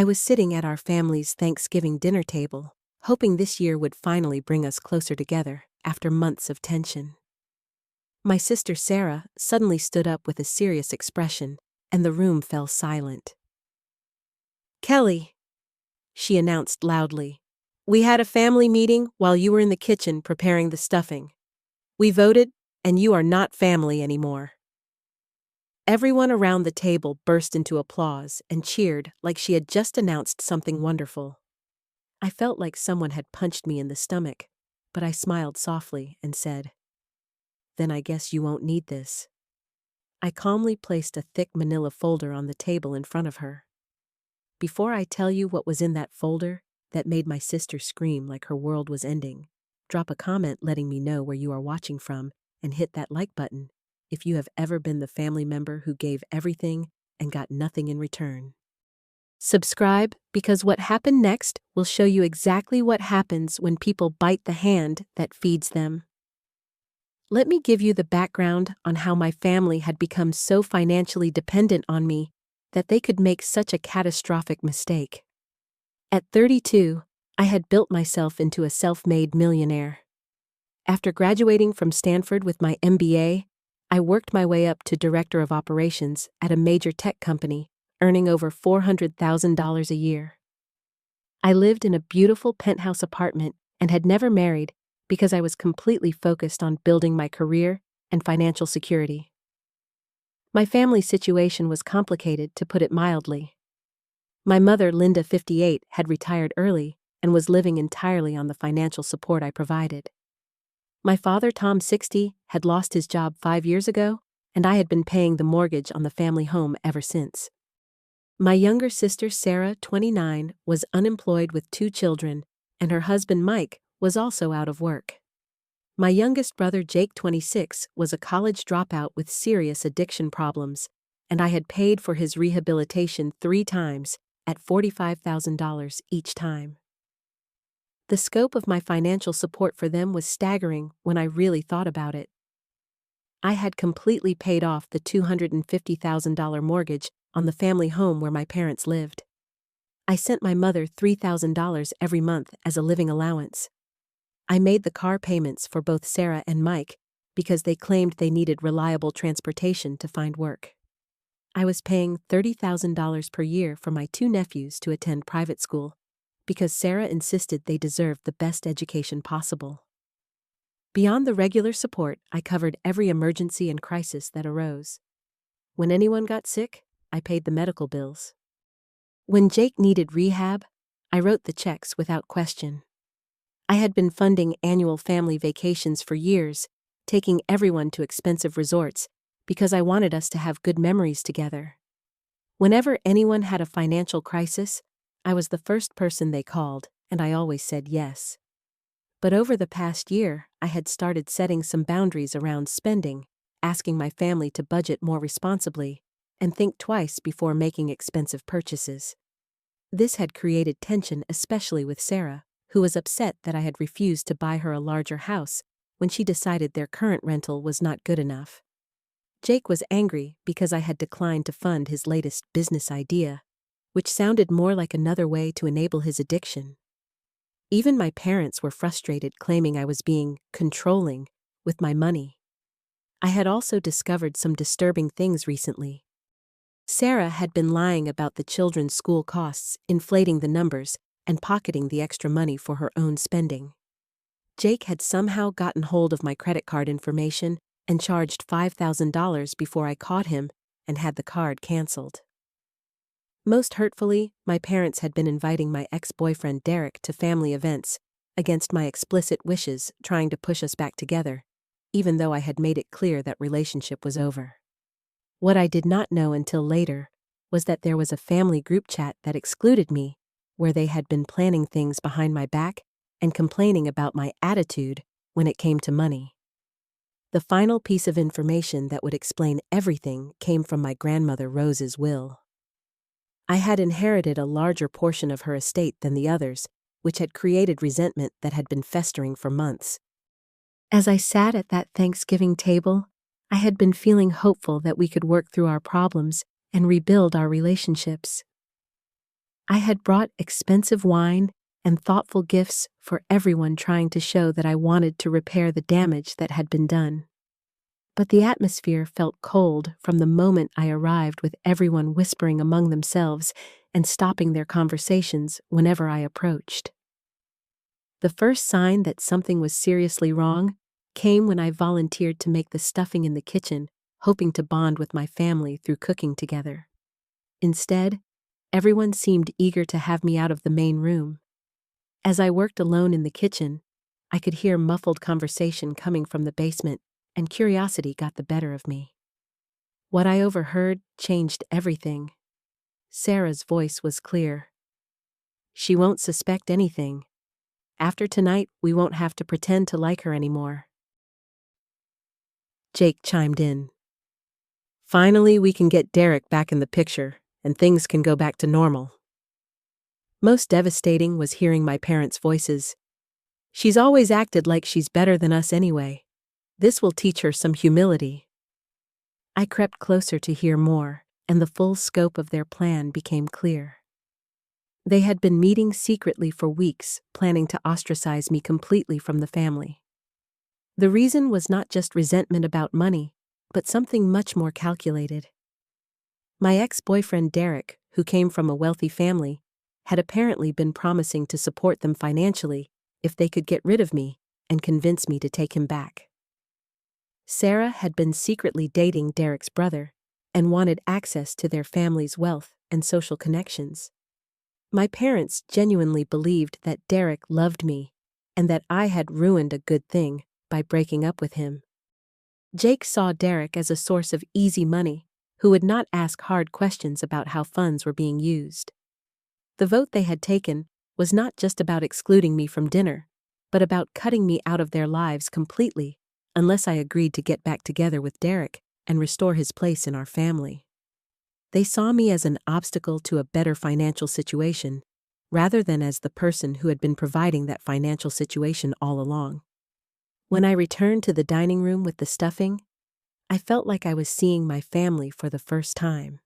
I was sitting at our family's Thanksgiving dinner table, hoping this year would finally bring us closer together after months of tension. My sister Sarah suddenly stood up with a serious expression, and the room fell silent. "Kelly," she announced loudly, "we had a family meeting while you were in the kitchen preparing the stuffing. We voted, and you are not family anymore." Everyone around the table burst into applause and cheered like she had just announced something wonderful. I felt like someone had punched me in the stomach, but I smiled softly and said, "Then I guess you won't need this." I calmly placed a thick manila folder on the table in front of her. Before I tell you what was in that folder that made my sister scream like her world was ending, drop a comment letting me know where you are watching from and hit that like button if you have ever been the family member who gave everything and got nothing in return. Subscribe, because what happened next will show you exactly what happens when people bite the hand that feeds them. Let me give you the background on how my family had become so financially dependent on me that they could make such a catastrophic mistake. At 32, I had built myself into a self-made millionaire. After graduating from Stanford with my MBA, I worked my way up to director of operations at a major tech company, earning over $400,000 a year. I lived in a beautiful penthouse apartment and had never married because I was completely focused on building my career and financial security. My family situation was complicated, to put it mildly. My mother, Linda, 58, had retired early and was living entirely on the financial support I provided. My father, Tom, 60, had lost his job 5 years ago, and I had been paying the mortgage on the family home ever since. My younger sister, Sarah, 29, was unemployed with 2 children, and her husband, Mike, was also out of work. My youngest brother, Jake, 26, was a college dropout with serious addiction problems, and I had paid for his rehabilitation 3 times at $45,000 each time. The scope of my financial support for them was staggering when I really thought about it. I had completely paid off the $250,000 mortgage on the family home where my parents lived. I sent my mother $3,000 every month as a living allowance. I made the car payments for both Sarah and Mike because they claimed they needed reliable transportation to find work. I was paying $30,000 per year for my 2 nephews to attend private school because Sarah insisted they deserved the best education possible. Beyond the regular support, I covered every emergency and crisis that arose. When anyone got sick, I paid the medical bills. When Jake needed rehab, I wrote the checks without question. I had been funding annual family vacations for years, taking everyone to expensive resorts because I wanted us to have good memories together. Whenever anyone had a financial crisis, I was the first person they called, and I always said yes. But over the past year, I had started setting some boundaries around spending, asking my family to budget more responsibly, and think twice before making expensive purchases. This had created tension, especially with Sarah, who was upset that I had refused to buy her a larger house when she decided their current rental was not good enough. Jake was angry because I had declined to fund his latest business idea, which sounded more like another way to enable his addiction. Even my parents were frustrated, claiming I was being controlling with my money. I had also discovered some disturbing things recently. Sarah had been lying about the children's school costs, inflating the numbers, and pocketing the extra money for her own spending. Jake had somehow gotten hold of my credit card information and charged $5,000 before I caught him and had the card canceled. Most hurtfully, my parents had been inviting my ex-boyfriend Derek to family events, against my explicit wishes, trying to push us back together, even though I had made it clear that relationship was over. What I did not know until later was that there was a family group chat that excluded me, where they had been planning things behind my back and complaining about my attitude when it came to money. The final piece of information that would explain everything came from my grandmother Rose's will. I had inherited a larger portion of her estate than the others, which had created resentment that had been festering for months. As I sat at that Thanksgiving table, I had been feeling hopeful that we could work through our problems and rebuild our relationships. I had brought expensive wine and thoughtful gifts for everyone, trying to show that I wanted to repair the damage that had been done. But the atmosphere felt cold from the moment I arrived, with everyone whispering among themselves and stopping their conversations whenever I approached. The first sign that something was seriously wrong came when I volunteered to make the stuffing in the kitchen, hoping to bond with my family through cooking together. Instead, everyone seemed eager to have me out of the main room. As I worked alone in the kitchen, I could hear muffled conversation coming from the basement, and curiosity got the better of me. What I overheard changed everything. Sarah's voice was clear. "She won't suspect anything. After tonight, we won't have to pretend to like her anymore." Jake chimed in. "Finally, we can get Derek back in the picture, and things can go back to normal." Most devastating was hearing my parents' voices. "She's always acted like she's better than us anyway. This will teach her some humility." I crept closer to hear more, and the full scope of their plan became clear. They had been meeting secretly for weeks, planning to ostracize me completely from the family. The reason was not just resentment about money, but something much more calculated. My ex-boyfriend Derek, who came from a wealthy family, had apparently been promising to support them financially if they could get rid of me and convince me to take him back. Sarah had been secretly dating Derek's brother and wanted access to their family's wealth and social connections. My parents genuinely believed that Derek loved me and that I had ruined a good thing by breaking up with him. Jake saw Derek as a source of easy money who would not ask hard questions about how funds were being used. The vote they had taken was not just about excluding me from dinner, but about cutting me out of their lives completely unless I agreed to get back together with Derek and restore his place in our family. They saw me as an obstacle to a better financial situation, rather than as the person who had been providing that financial situation all along. When I returned to the dining room with the stuffing, I felt like I was seeing my family for the first time.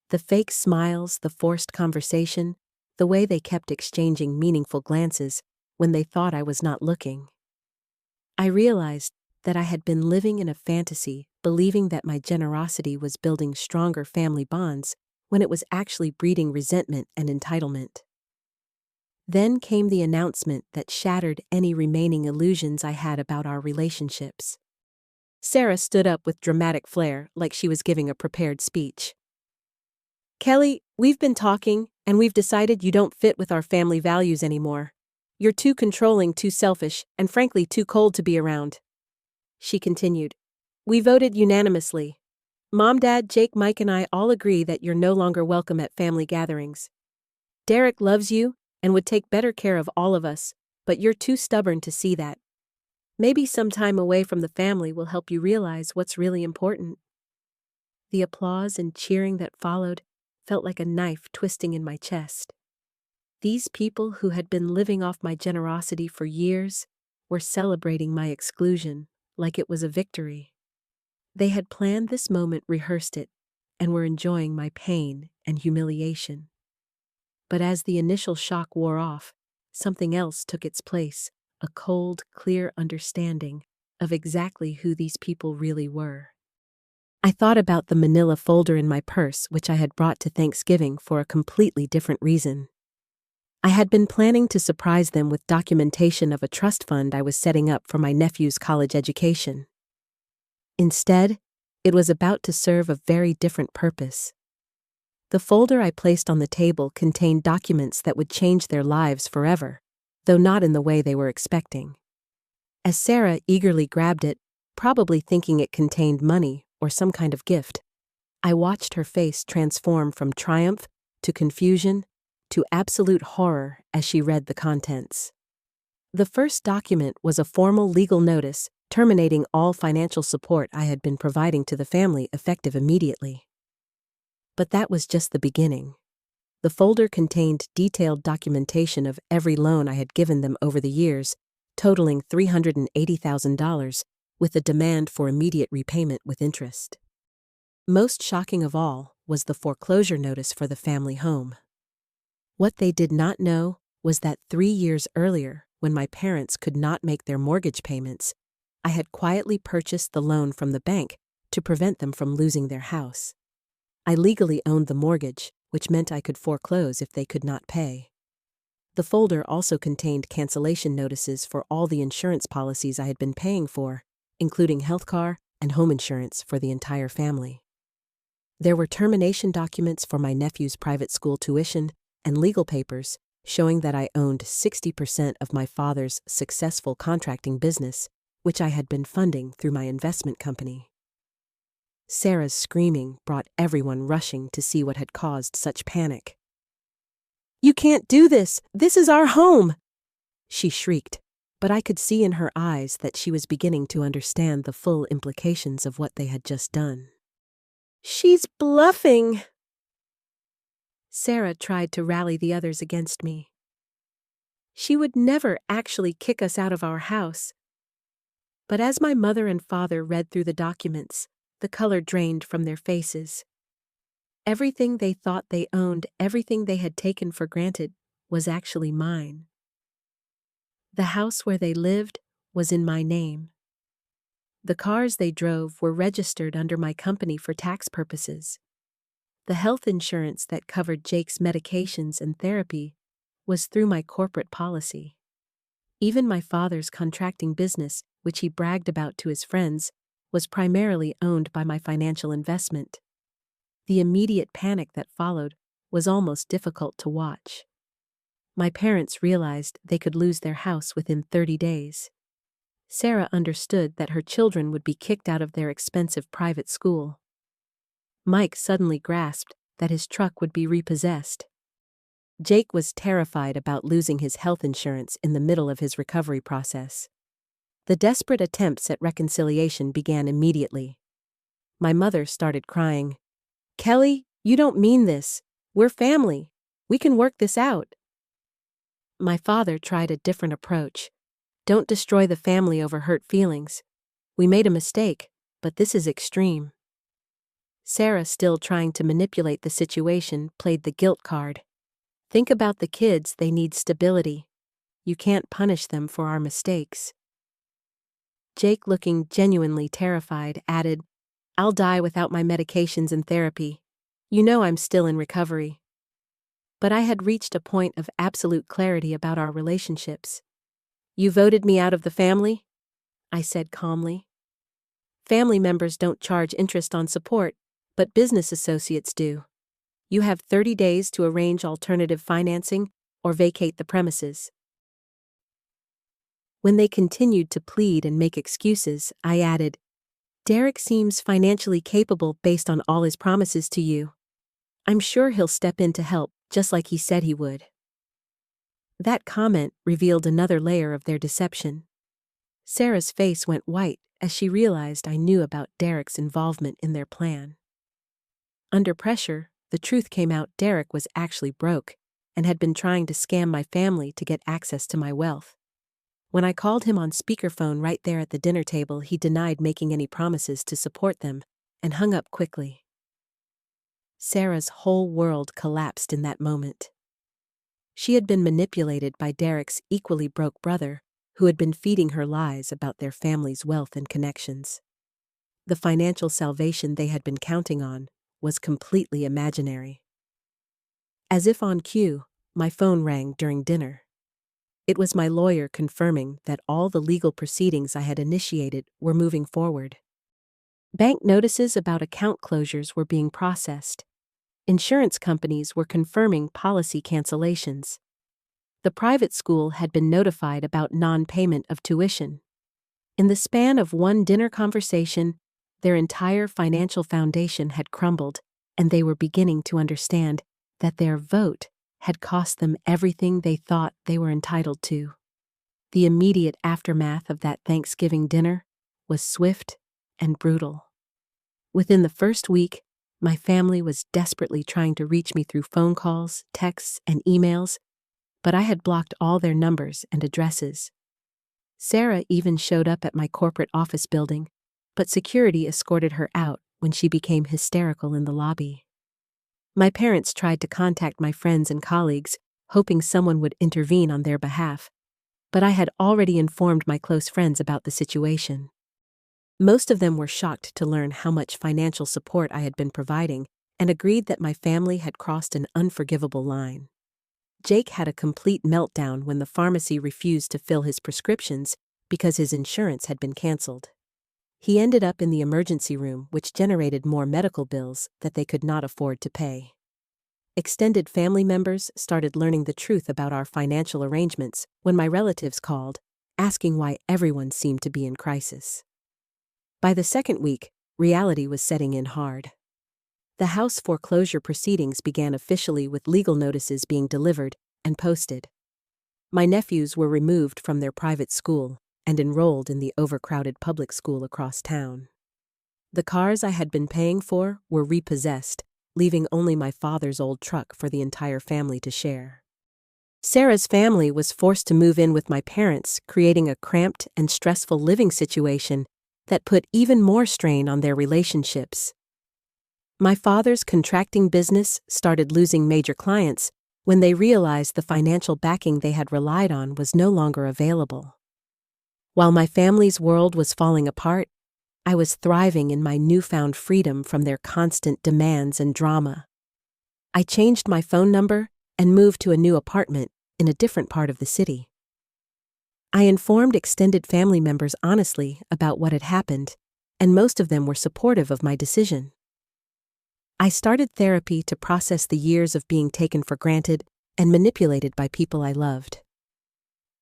The fake smiles, the forced conversation, the way they kept exchanging meaningful glances when they thought I was not looking. I realized that I had been living in a fantasy, believing that my generosity was building stronger family bonds when it was actually breeding resentment and entitlement. Then came the announcement that shattered any remaining illusions I had about our relationships. Sarah stood up with dramatic flair, like she was giving a prepared speech. "Kelly, we've been talking, and we've decided you don't fit with our family values anymore. You're too controlling, too selfish, and frankly too cold to be around." She continued, "We voted unanimously. Mom, Dad, Jake, Mike, and I all agree that you're no longer welcome at family gatherings. Derek loves you and would take better care of all of us, but you're too stubborn to see that. Maybe some time away from the family will help you realize what's really important." The applause and cheering that followed felt like a knife twisting in my chest. These people who had been living off my generosity for years were celebrating my exclusion like it was a victory. They had planned this moment, rehearsed it, and were enjoying my pain and humiliation. But as the initial shock wore off, something else took its place, a cold, clear understanding of exactly who these people really were. I thought about the manila folder in my purse, which I had brought to Thanksgiving for a completely different reason. I had been planning to surprise them with documentation of a trust fund I was setting up for my nephew's college education. Instead, it was about to serve a very different purpose. The folder I placed on the table contained documents that would change their lives forever, though not in the way they were expecting. As Sarah eagerly grabbed it, probably thinking it contained money or some kind of gift, I watched her face transform from triumph to confusion to absolute horror as she read the contents. The first document was a formal legal notice terminating all financial support I had been providing to the family, effective immediately. But that was just the beginning. The folder contained detailed documentation of every loan I had given them over the years, totaling $380,000, with a demand for immediate repayment with interest. Most shocking of all was the foreclosure notice for the family home. What they did not know was that 3 years earlier, when my parents could not make their mortgage payments, I had quietly purchased the loan from the bank to prevent them from losing their house. I legally owned the mortgage, which meant I could foreclose if they could not pay. The folder also contained cancellation notices for all the insurance policies I had been paying for, including health car and home insurance for the entire family. There were termination documents for my nephew's private school tuition and legal papers showing that I owned 60% of my father's successful contracting business, which I had been funding through my investment company. Sarah's screaming brought everyone rushing to see what had caused such panic. "You can't do this! This is our home!" she shrieked, but I could see in her eyes that she was beginning to understand the full implications of what they had just done. "She's bluffing!" Sarah tried to rally the others against me. She would never actually kick us out of our house. But as my mother and father read through the documents, the color drained from their faces. Everything they thought they owned, everything they had taken for granted, was actually mine. The house where they lived was in my name. The cars they drove were registered under my company for tax purposes. The health insurance that covered Jake's medications and therapy was through my corporate policy. Even my father's contracting business, which he bragged about to his friends, was primarily owned by my financial investment. The immediate panic that followed was almost difficult to watch. My parents realized they could lose their house within 30 days. Sarah understood that her children would be kicked out of their expensive private school. Mike suddenly grasped that his truck would be repossessed. Jake was terrified about losing his health insurance in the middle of his recovery process. The desperate attempts at reconciliation began immediately. My mother started crying. "Kelly, you don't mean this. We're family. We can work this out." My father tried a different approach. "Don't destroy the family over hurt feelings. We made a mistake, but this is extreme." Sarah, still trying to manipulate the situation, played the guilt card. "Think about the kids, they need stability. You can't punish them for our mistakes." Jake, looking genuinely terrified, added, "I'll die without my medications and therapy. You know I'm still in recovery." But I had reached a point of absolute clarity about our relationships. "You voted me out of the family?" I said calmly. "Family members don't charge interest on support, but business associates do. You have 30 days to arrange alternative financing or vacate the premises." When they continued to plead and make excuses, I added, "Derek seems financially capable based on all his promises to you. I'm sure he'll step in to help, just like he said he would." That comment revealed another layer of their deception. Sarah's face went white as she realized I knew about Derek's involvement in their plan. Under pressure, the truth came out. Derek was actually broke and had been trying to scam my family to get access to my wealth. When I called him on speakerphone right there at the dinner table, he denied making any promises to support them and hung up quickly. Sarah's whole world collapsed in that moment. She had been manipulated by Derek's equally broke brother, who had been feeding her lies about their family's wealth and connections. The financial salvation they had been counting on was completely imaginary. As if on cue, my phone rang during dinner. It was my lawyer confirming that all the legal proceedings I had initiated were moving forward. Bank notices about account closures were being processed. Insurance companies were confirming policy cancellations. The private school had been notified about non-payment of tuition. In the span of one dinner conversation, their entire financial foundation had crumbled, and they were beginning to understand that their vote had cost them everything they thought they were entitled to. The immediate aftermath of that Thanksgiving dinner was swift and brutal. Within the first week, my family was desperately trying to reach me through phone calls, texts, and emails, but I had blocked all their numbers and addresses. Sarah even showed up at my corporate office building, but security escorted her out when she became hysterical in the lobby. My parents tried to contact my friends and colleagues, hoping someone would intervene on their behalf, but I had already informed my close friends about the situation. Most of them were shocked to learn how much financial support I had been providing and agreed that my family had crossed an unforgivable line. Jake had a complete meltdown when the pharmacy refused to fill his prescriptions because his insurance had been canceled. He ended up in the emergency room, which generated more medical bills that they could not afford to pay. Extended family members started learning the truth about our financial arrangements when my relatives called, asking why everyone seemed to be in crisis. By the second week, reality was setting in hard. The house foreclosure proceedings began officially with legal notices being delivered and posted. My nephews were removed from their private school and enrolled in the overcrowded public school across town. The cars I had been paying for were repossessed, leaving only my father's old truck for the entire family to share. Sarah's family was forced to move in with my parents, creating a cramped and stressful living situation that put even more strain on their relationships. My father's contracting business started losing major clients when they realized the financial backing they had relied on was no longer available. While my family's world was falling apart, I was thriving in my newfound freedom from their constant demands and drama. I changed my phone number and moved to a new apartment in a different part of the city. I informed extended family members honestly about what had happened, and most of them were supportive of my decision. I started therapy to process the years of being taken for granted and manipulated by people I loved.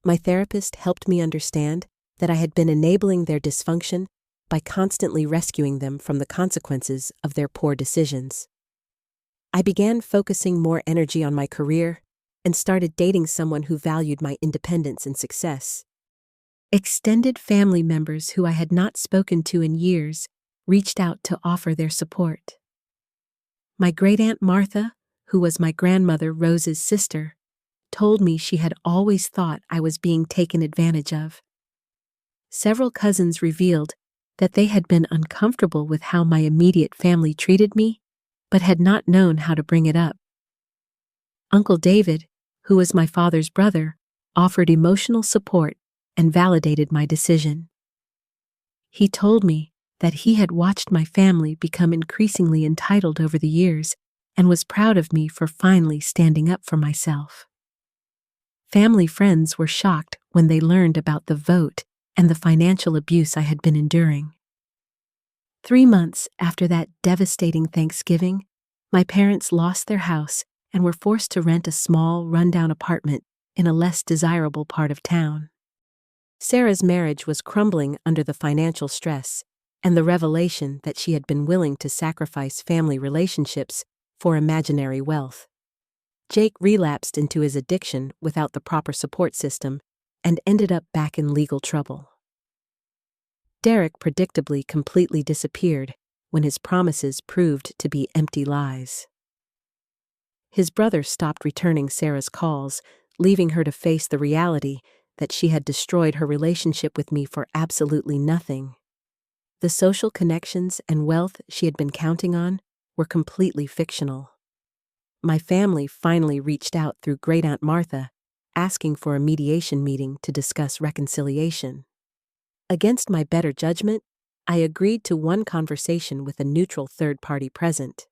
My therapist helped me understand that I had been enabling their dysfunction by constantly rescuing them from the consequences of their poor decisions. I began focusing more energy on my career and started dating someone who valued my independence and success. Extended family members who I had not spoken to in years reached out to offer their support. My great-aunt Martha, who was my grandmother Rose's sister, told me she had always thought I was being taken advantage of. Several cousins revealed that they had been uncomfortable with how my immediate family treated me, but had not known how to bring it up. Uncle David, who was my father's brother, offered emotional support and validated my decision. He told me that he had watched my family become increasingly entitled over the years and was proud of me for finally standing up for myself. Family friends were shocked when they learned about the vote and the financial abuse I had been enduring. 3 months after that devastating Thanksgiving, my parents lost their house and were forced to rent a small, rundown apartment in a less desirable part of town. Sarah's marriage was crumbling under the financial stress and the revelation that she had been willing to sacrifice family relationships for imaginary wealth. Jake relapsed into his addiction without the proper support system and ended up back in legal trouble. Derek predictably completely disappeared when his promises proved to be empty lies. His brother stopped returning Sarah's calls, leaving her to face the reality that she had destroyed her relationship with me for absolutely nothing. The social connections and wealth she had been counting on were completely fictional. My family finally reached out through great-aunt Martha, asking for a mediation meeting to discuss reconciliation. Against my better judgment, I agreed to one conversation with a neutral third party present.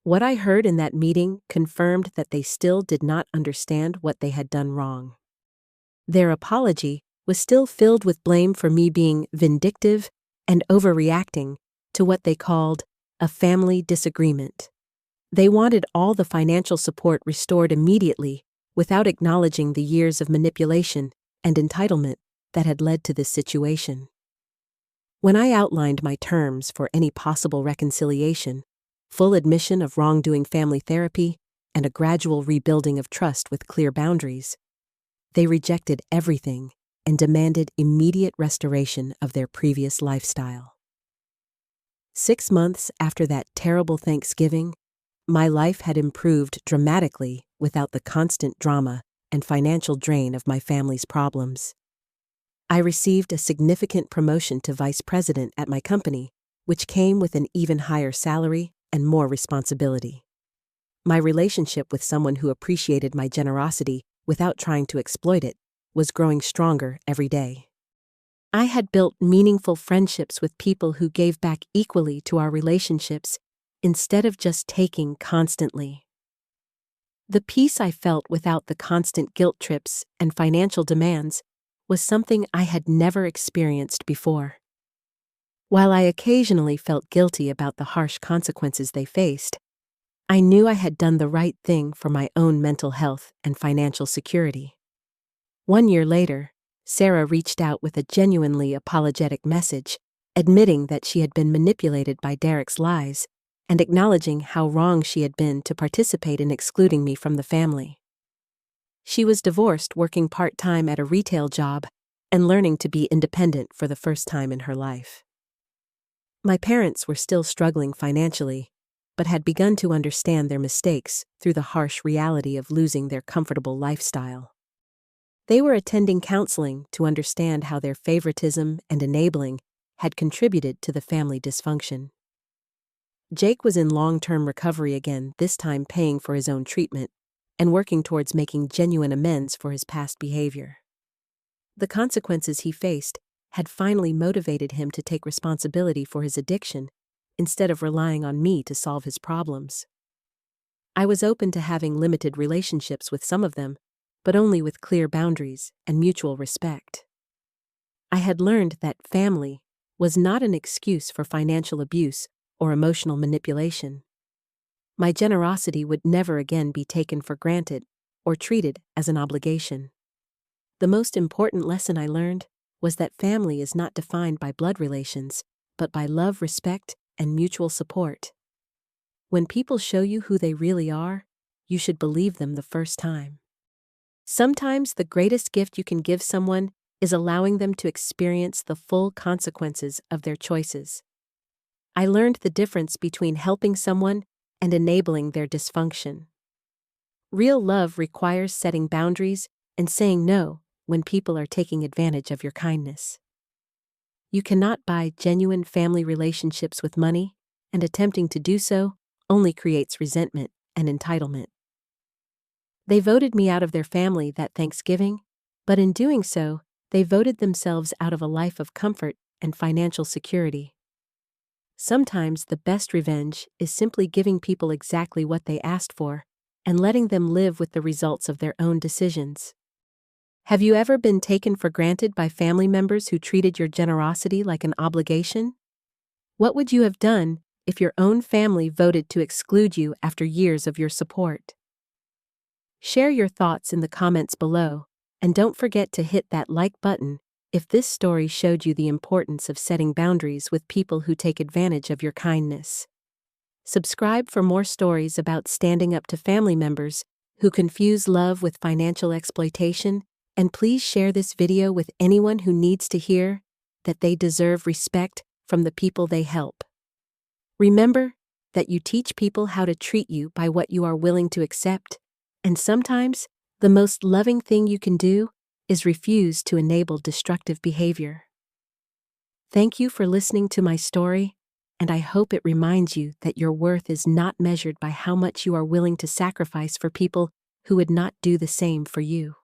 What I heard in that meeting confirmed that they still did not understand what they had done wrong. Their apology was still filled with blame for me being vindictive and overreacting to what they called a family disagreement. They wanted all the financial support restored immediately without acknowledging the years of manipulation and entitlement that had led to this situation. When I outlined my terms for any possible reconciliation, full admission of wrongdoing family therapy, and a gradual rebuilding of trust with clear boundaries, they rejected everything and demanded immediate restoration of their previous lifestyle. 6 months after that terrible Thanksgiving, my life had improved dramatically without the constant drama and financial drain of my family's problems. I received a significant promotion to vice president at my company, which came with an even higher salary and more responsibility. My relationship with someone who appreciated my generosity without trying to exploit it was growing stronger every day. I had built meaningful friendships with people who gave back equally to our relationships instead of just taking constantly. The peace I felt without the constant guilt trips and financial demands was something I had never experienced before. While I occasionally felt guilty about the harsh consequences they faced, I knew I had done the right thing for my own mental health and financial security. 1 year later, Sarah reached out with a genuinely apologetic message, admitting that she had been manipulated by Derek's lies and acknowledging how wrong she had been to participate in excluding me from the family. She was divorced, working part-time at a retail job, and learning to be independent for the first time in her life. My parents were still struggling financially, but had begun to understand their mistakes through the harsh reality of losing their comfortable lifestyle. They were attending counseling to understand how their favoritism and enabling had contributed to the family dysfunction. Jake was in long-term recovery again, this time paying for his own treatment and working towards making genuine amends for his past behavior. The consequences he faced had finally motivated him to take responsibility for his addiction instead of relying on me to solve his problems. I was open to having limited relationships with some of them, but only with clear boundaries and mutual respect. I had learned that family was not an excuse for financial abuse or emotional manipulation. My generosity would never again be taken for granted or treated as an obligation. The most important lesson I learned was that family is not defined by blood relations, but by love, respect, and mutual support. When people show you who they really are, you should believe them the first time. Sometimes the greatest gift you can give someone is allowing them to experience the full consequences of their choices. I learned the difference between helping someone and enabling their dysfunction. Real love requires setting boundaries and saying no when people are taking advantage of your kindness. You cannot buy genuine family relationships with money, and attempting to do so only creates resentment and entitlement. They voted me out of their family that Thanksgiving, but in doing so, they voted themselves out of a life of comfort and financial security. Sometimes the best revenge is simply giving people exactly what they asked for and letting them live with the results of their own decisions. Have you ever been taken for granted by family members who treated your generosity like an obligation? What would you have done if your own family voted to exclude you after years of your support? Share your thoughts in the comments below, and don't forget to hit that like button if this story showed you the importance of setting boundaries with people who take advantage of your kindness. Subscribe for more stories about standing up to family members who confuse love with financial exploitation, and please share this video with anyone who needs to hear that they deserve respect from the people they help. Remember that you teach people how to treat you by what you are willing to accept, and sometimes the most loving thing you can do is refuse to enable destructive behavior. Thank you for listening to my story, and I hope it reminds you that your worth is not measured by how much you are willing to sacrifice for people who would not do the same for you.